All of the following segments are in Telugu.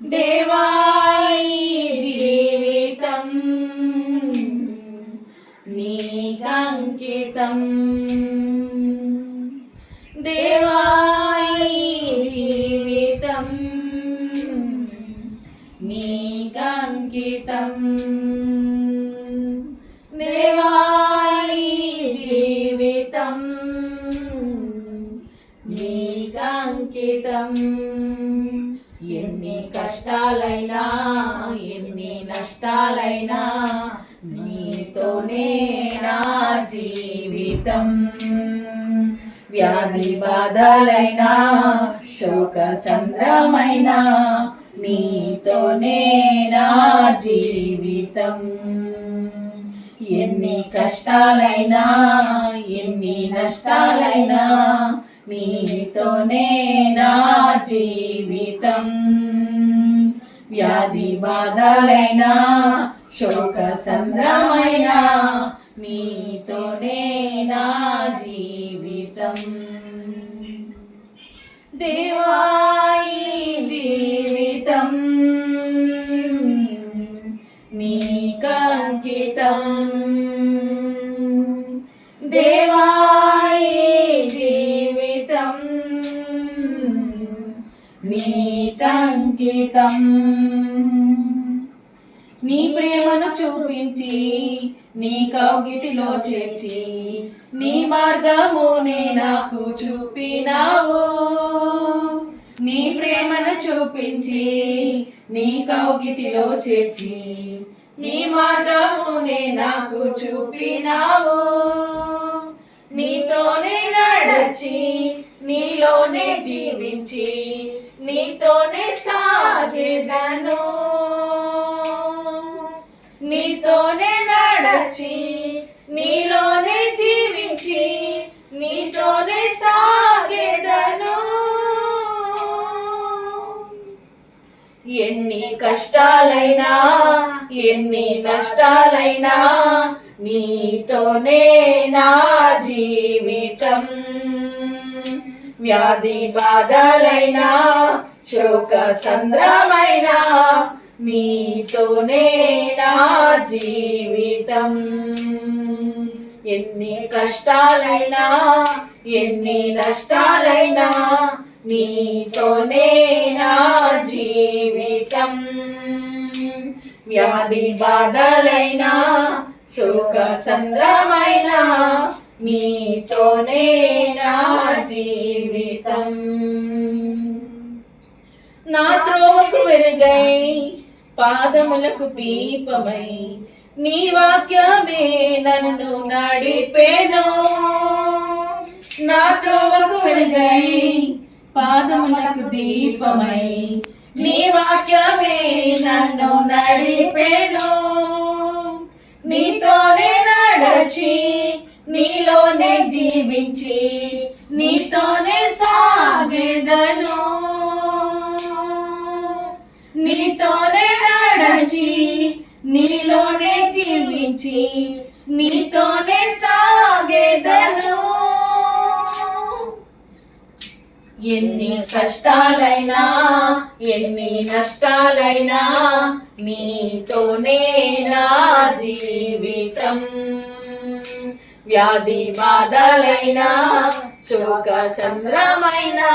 దేవాయి జీవితం నీకంకితం దేవాయి జీవితం నీకంకితం దేవాయి జీవితం నీకంకితం ఎన్ని కష్టాలైనా ఎన్ని నష్టాలైనా నీతోనే నా జీవితం వ్యాధి బాధలైనా శోక సంద్రమైనా నీతోనే నా జీవితం ఎన్ని కష్టాలైనా ఎన్ని నష్టాలైనా నీతోనే నా జీవితం వ్యాధి బాధలైనా శోక సంద్రమైనా నీతోనే నా జీవితం దేవాయి జీవితం నీకంకితం దేవాయి జీవితం నీకంకితం నీ ప్రేమను చూపించి నీ కౌగిటిలో చేర్చి నీ మార్గమునే నాకు చూపినావు నీ ప్రేమను చూపించి నీ కౌగిటిలో చేర్చి నీ మార్గమునే నాకు చూపినావు నీతోనే నడచి నీలోనే జీవించి నీతోనే సాగేదను నీతోనే నడచి నీలోనే జీవించి నీతోనే సాగేదను ఎన్ని కష్టాలైనా ఎన్ని నష్టాలైనా నీతోనే నా జీవితం వ్యాధి బాధలైనా శోక సంద్రమైనా నీతోనే నా జీవితం ఎన్ని కష్టాలైనా ఎన్ని నష్టాలైనా నీతోనే నా జీవితం వ్యాధి బాధలైనా శోక సంద్రమైనా నీతోనే నా జీవితం నా త్రోవకు వెలుగై పాదములకు దీపమై నీ వాక్యమే నన్ను నడిపేను నా త్రోవకు వెలుగై పాదములకు దీపమై నీ వాక్యమే నన్ను నడిపేను నీతోనే నడచి నీలోనే జీవించి నీతోనే సాగేదను నీతోనే నడచి నీలోనే జీవించి నీతోనే సాగేదను ఎన్ని కష్టాలైనా ఎన్ని నష్టాలైనా నీతోనే నా జీవితం వ్యాధి బాధలైనా శోక సంద్రమైనా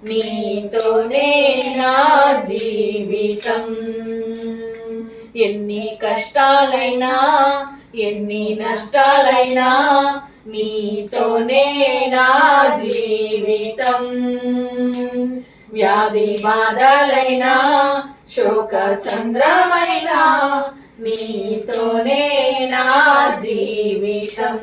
నీతోనే నా జీవితం ఎన్ని కష్టాలైనా ఎన్ని నష్టాలైనా నీతోనే నా జీవితం వ్యాధి బాధలైనా శోక సంద్రమైనా నీతోనే నా జీవితం